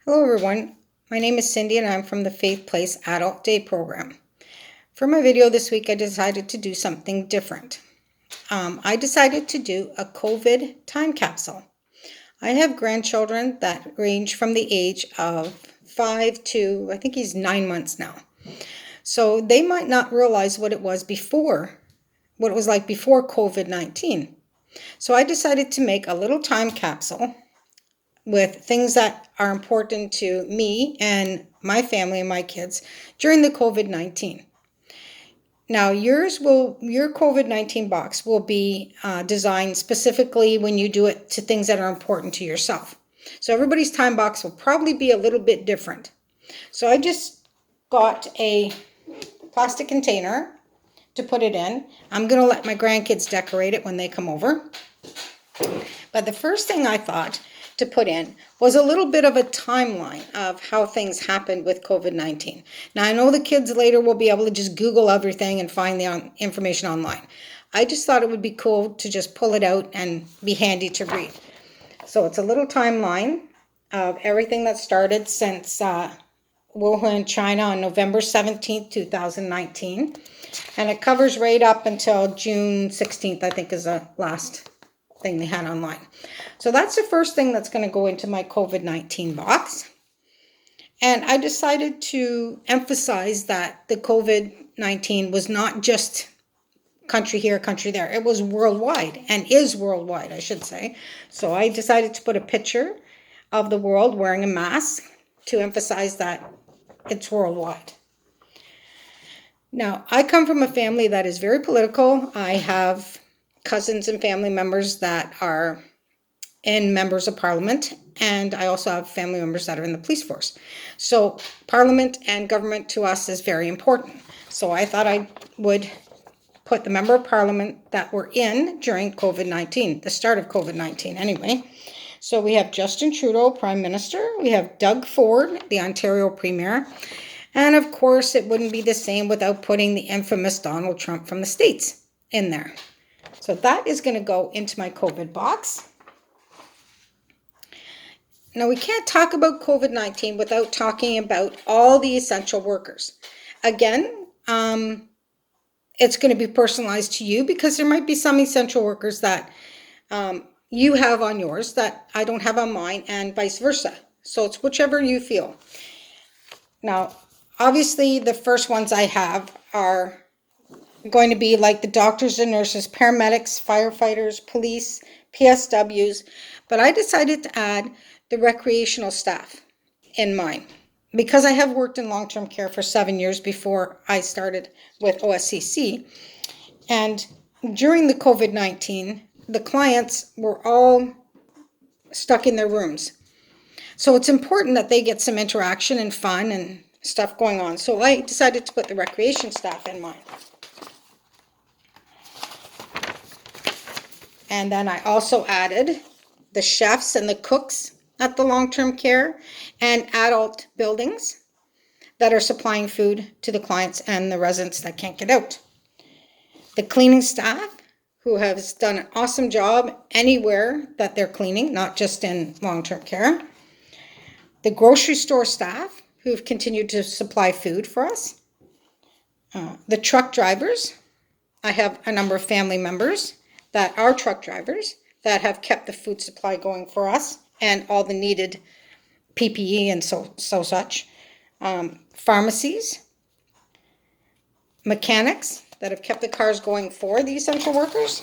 Hello everyone, my name is Cindy and I'm from the Faith Place Adult Day Program. For my video this week I decided to do something different. I decided to do a COVID time capsule. I have grandchildren that range from the age of 5 to I think he's 9 months now. So they might not realize what it was like before COVID-19. So I decided to make a little time capsule with things that are important to me and my family and my kids during the COVID-19. Now, your COVID-19 box will be designed specifically when you do it to things that are important to yourself. So everybody's time box will probably be a little bit different. So I just got a plastic container to put it in. I'm going to let my grandkids decorate it when they come over. But the first thing I thought to put in was a little bit of a timeline of how things happened with COVID-19. Now, I know the kids later will be able to just Google everything and find the information online. I just thought it would be cool to just pull it out and be handy to read. So it's a little timeline of everything that started since Wuhan, China on November 17th, 2019. And it covers right up until June 16th, I think is the last thing they had online. So that's the first thing that's going to go into my COVID-19 box. And I decided to emphasize that the COVID-19 was not just country here, country there. It was worldwide and is worldwide, I should say. So I decided to put a picture of the world wearing a mask to emphasize that it's worldwide. Now, I come from a family that is very political. I have cousins and family members that are in members of parliament, and I also have family members that are in the police force. So parliament and government to us is very important. So I thought I would put the member of parliament that were in during COVID-19, the start of COVID-19 anyway. So we have Justin Trudeau, Prime Minister. We have Doug Ford, the Ontario Premier. And of course, it wouldn't be the same without putting the infamous Donald Trump from the States in there. So that is going to go into my COVID box. Now, we can't talk about COVID-19 without talking about all the essential workers. Again, it's going to be personalized to you because there might be some essential workers that you have on yours that I don't have on mine and vice versa. So it's whichever you feel. Now, obviously, the first ones I have are going to be like the doctors and nurses, paramedics, firefighters, police, PSWs, but I decided to add the recreational staff in mine because I have worked in long-term care for 7 years before I started with OSCC. And during the COVID-19, the clients were all stuck in their rooms. So it's important that they get some interaction and fun and stuff going on. So I decided to put the recreation staff in mine. And then I also added the chefs and the cooks at the long-term care and adult buildings that are supplying food to the clients and the residents that can't get out. The cleaning staff, who has done an awesome job anywhere that they're cleaning, not just in long-term care. The grocery store staff, who've continued to supply food for us. The truck drivers. I have a number of family members that are truck drivers that have kept the food supply going for us and all the needed PPE and such. Pharmacies, mechanics that have kept the cars going for the essential workers.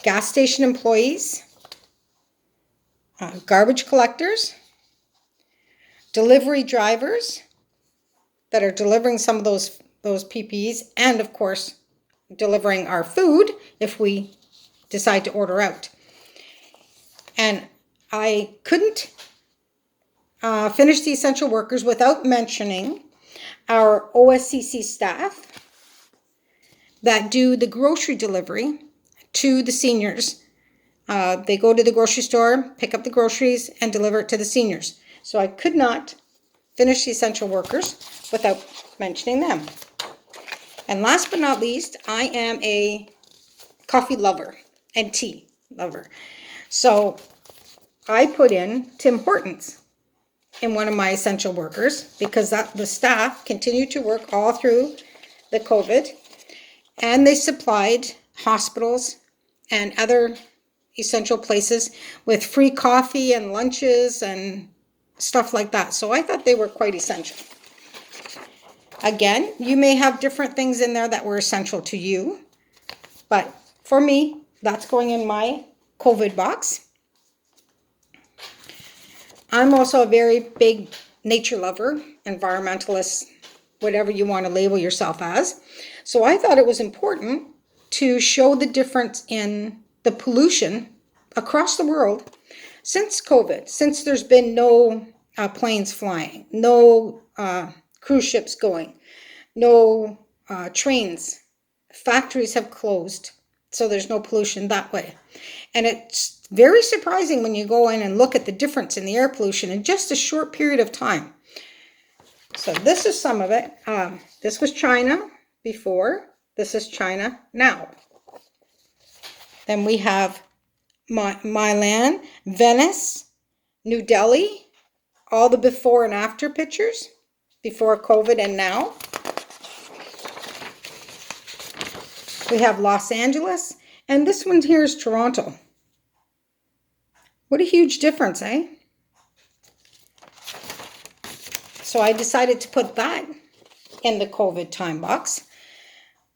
Gas station employees, garbage collectors, delivery drivers that are delivering some of those PPEs, and of course delivering our food if we decide to order out. And I couldn't finish the essential workers without mentioning our OSCC staff that do the grocery delivery to the seniors. They go to the grocery store, pick up the groceries, and deliver it to the seniors. So I could not finish the essential workers without mentioning them. And last but not least, I am a coffee lover and tea lover. So I put in Tim Hortons in one of my essential workers because the staff continued to work all through the COVID, and they supplied hospitals and other essential places with free coffee and lunches and stuff like that. So I thought they were quite essential. Again, you may have different things in there that were essential to you, but for me, that's going in my COVID box. I'm also a very big nature lover, environmentalist, whatever you want to label yourself as. So I thought it was important to show the difference in the pollution across the world since COVID, since there's been no planes flying, no cruise ships going, no trains, factories have closed, so there's no pollution that way. And it's very surprising when you go in and look at the difference in the air pollution in just a short period of time. So this is some of it. This was China before. This is China now. Then we have Milan, Venice, New Delhi, all the before and after pictures, before COVID and now. We have Los Angeles, and this one here is Toronto. What a huge difference, eh? So I decided to put that in the COVID time box.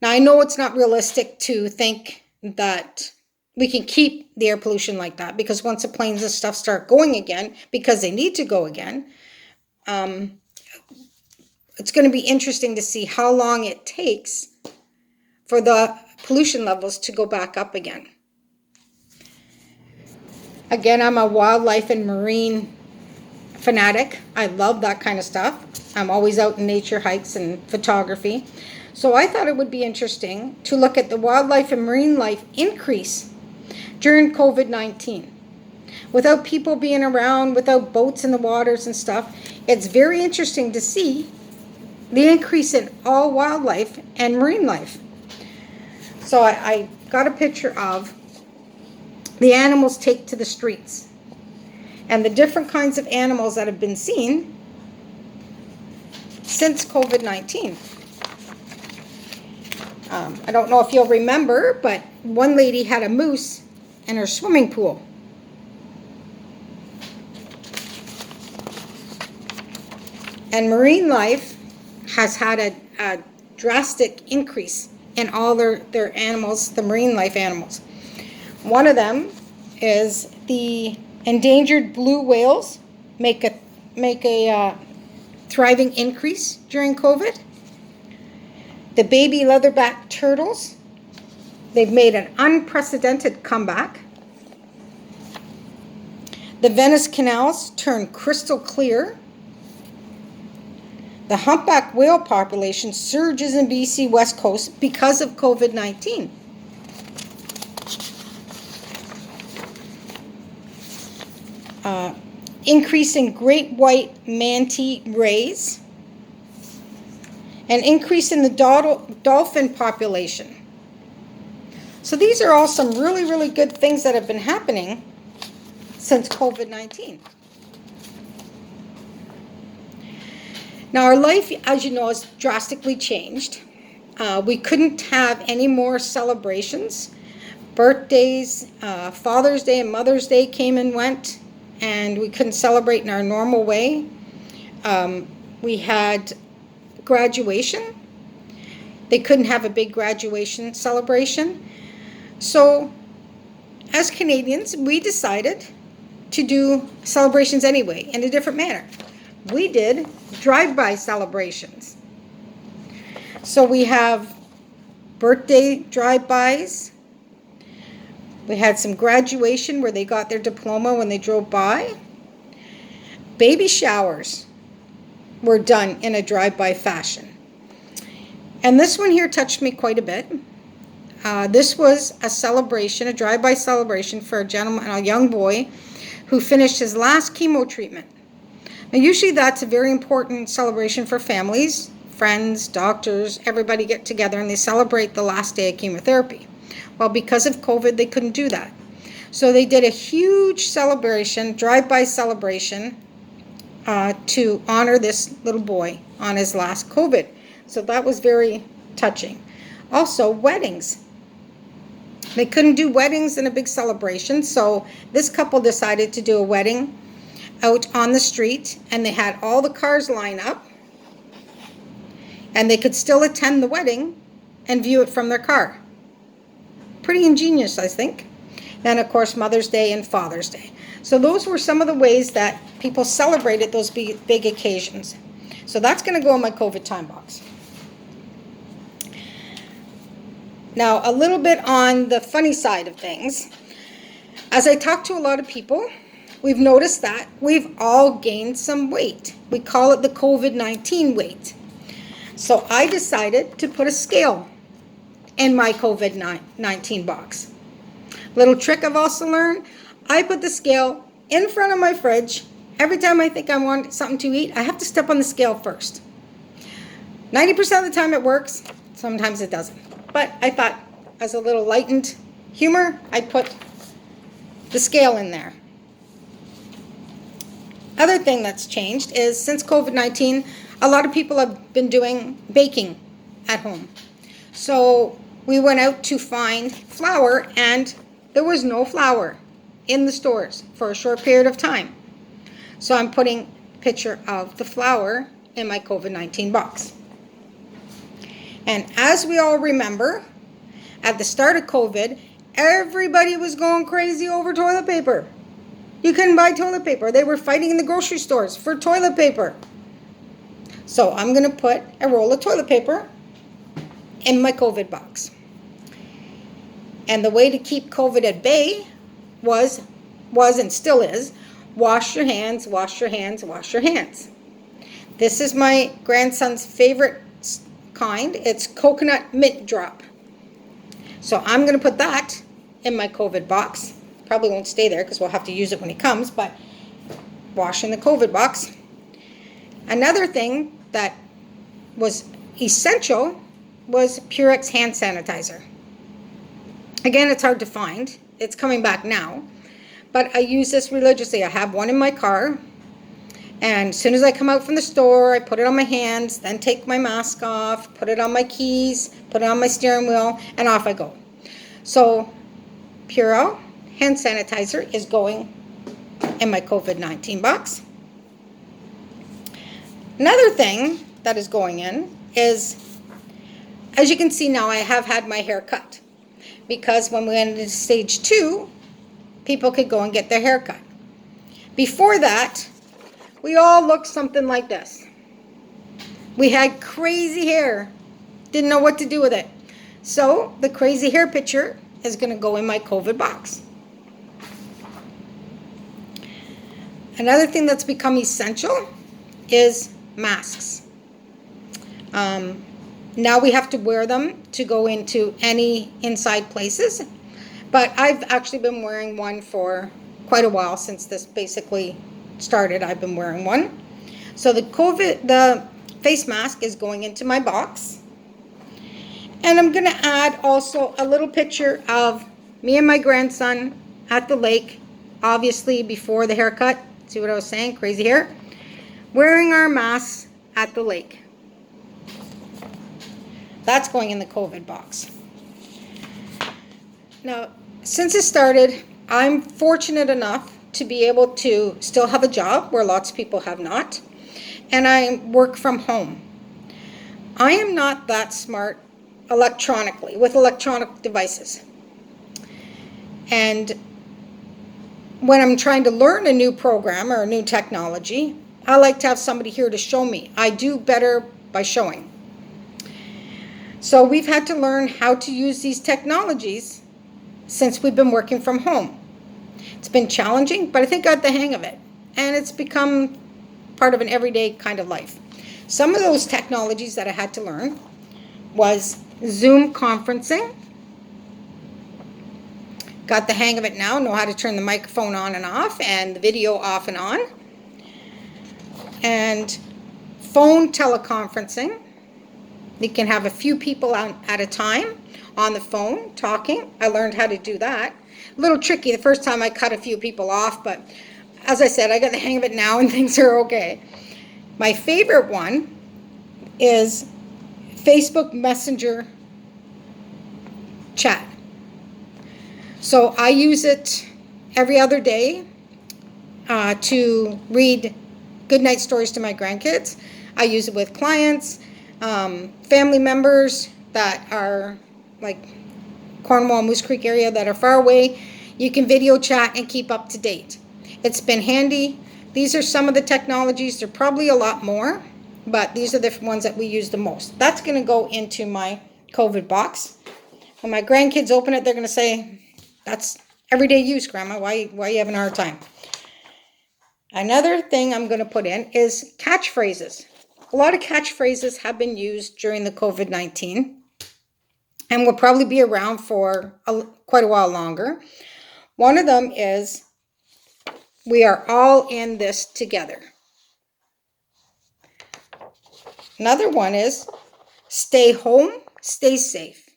Now I know it's not realistic to think that we can keep the air pollution like that, because once the planes and stuff start going again, because they need to go again, it's going to be interesting to see how long it takes for the pollution levels to go back up again. Again, I'm a wildlife and marine fanatic. I love that kind of stuff. I'm always out in nature hikes and photography. So I thought it would be interesting to look at the wildlife and marine life increase during COVID-19. Without people being around, without boats in the waters and stuff, it's very interesting to see the increase in all wildlife and marine life. So I got a picture of the animals take to the streets and the different kinds of animals that have been seen since COVID-19. I don't know if you'll remember, but one lady had a moose in her swimming pool. And marine life has had a drastic increase in all their animals, the marine life animals. One of them is the endangered blue whales make a thriving increase during COVID. The baby leatherback turtles, they've made an unprecedented comeback. The Venice canals turn crystal clear. The humpback whale population surges in BC West Coast because of COVID-19. Increase in great white manta rays. An increase in the dolphin population. So these are all some really, really good things that have been happening since COVID-19. Now our life, as you know, has drastically changed. We couldn't have any more celebrations. Birthdays, Father's Day and Mother's Day came and went, and we couldn't celebrate in our normal way. We had graduation. They couldn't have a big graduation celebration. So as Canadians, we decided to do celebrations anyway in a different manner. We did drive-by celebrations. So we have birthday drive-bys. We had some graduation where they got their diploma when they drove by. Baby showers were done in a drive-by fashion. And this one here touched me quite a bit. This was a celebration, a drive-by celebration for a gentleman, a young boy, who finished his last chemo treatment. Now, usually that's a very important celebration for families, friends, doctors, everybody get together and they celebrate the last day of chemotherapy. Well, because of COVID, they couldn't do that. So they did a huge celebration, drive-by celebration, to honor this little boy on his last COVID. So that was very touching. Also, weddings. They couldn't do weddings in a big celebration, so this couple decided to do a wedding out on the street, and they had all the cars line up, and they could still attend the wedding and view it from their car. Pretty ingenious, I think. Then, of course, Mother's Day and Father's Day. So those were some of the ways that people celebrated those big occasions. So that's going to go in my COVID time box. Now, a little bit on the funny side of things. As I talk to a lot of people, we've noticed that we've all gained some weight. We call it the COVID-19 weight. So I decided to put a scale in my COVID-19 box. Little trick I've also learned, I put the scale in front of my fridge. Every time I think I want something to eat, I have to step on the scale first. 90% of the time it works, sometimes it doesn't. But I thought, as a little lightened humor, I'd put the scale in there. Other thing that's changed is since COVID-19, a lot of people have been doing baking at home. So we went out to find flour, and there was no flour in the stores for a short period of time. So I'm putting a picture of the flour in my COVID-19 box. And as we all remember, at the start of COVID, everybody was going crazy over toilet paper. You couldn't buy toilet paper. They were fighting in the grocery stores for toilet paper. So I'm going to put a roll of toilet paper in my COVID box. And the way to keep COVID at bay was and still is, wash your hands, wash your hands, wash your hands. This is my grandson's favorite kind. It's coconut mint drop. So I'm going to put that in my COVID box. Probably won't stay there because we'll have to use it when he comes, but wash in the COVID box. Another thing that was essential was Purex hand sanitizer. Again, it's hard to find. It's coming back now. But I use this religiously. I have one in my car. And as soon as I come out from the store, I put it on my hands, then take my mask off, put it on my keys, put it on my steering wheel, and off I go. So Purell hand sanitizer is going in my COVID-19 box. Another thing that is going in is, as you can see now, I have had my hair cut. Because when we went into stage 2, people could go and get their hair cut. Before that, we all looked something like this. We had crazy hair. Didn't know what to do with it. So the crazy hair picture is going to go in my COVID box. Another thing that's become essential is masks. Now we have to wear them to go into any inside places. But I've actually been wearing one for quite a while since this basically started. I've been wearing one. So the face mask is going into my box. And I'm going to add also a little picture of me and my grandson at the lake, obviously before the haircut. See what I was saying? Crazy hair. Wearing our masks at the lake. That's going in the COVID box. Now, since it started, I'm fortunate enough to be able to still have a job where lots of people have not, and I work from home. I am not that smart electronically with electronic devices. And when I'm trying to learn a new program or a new technology, I like to have somebody here to show me. I do better by showing. So we've had to learn how to use these technologies since we've been working from home. It's been challenging, but I think I got the hang of it. And it's become part of an everyday kind of life. Some of those technologies that I had to learn was Zoom conferencing. Got the hang of it now, know how to turn the microphone on and off and the video off and on. And phone teleconferencing. You can have a few people at a time on the phone talking. I learned how to do that. a little tricky the first time I cut a few people off, but as I said, I got the hang of it now and things are okay. My favorite one is Facebook Messenger chat. So I use it every other day to read goodnight stories to my grandkids. I use it with clients, family members that are like Cornwall, Moose Creek area that are far away. You can video chat and keep up to date. It's been handy. These are some of the technologies. There are probably a lot more, but these are the ones that we use the most. That's going to go into my COVID box. When my grandkids open it, they're going to say, that's everyday use, Grandma. Why are you having a hard time? Another thing I'm going to put in is catchphrases. A lot of catchphrases have been used during the COVID-19 and will probably be around for quite a while longer. One of them is, we are all in this together. Another one is, stay home, stay safe.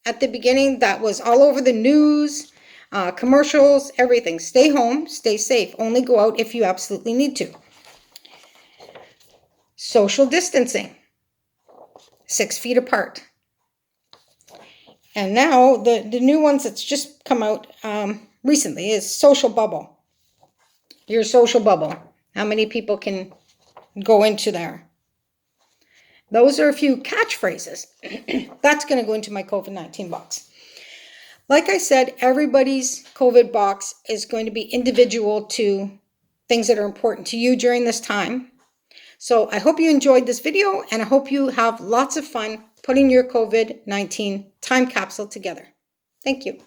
At the beginning, that was all over the news, commercials, everything. Stay home, stay safe. Only go out if you absolutely need to. Social distancing, 6 feet apart. And now the new ones that's just come out recently is social bubble. Your social bubble. How many people can go into there? Those are a few catchphrases. That's going to go into my COVID-19 box. Like I said, everybody's COVID box is going to be individual to things that are important to you during this time. So I hope you enjoyed this video, and I hope you have lots of fun putting your COVID-19 time capsule together. Thank you.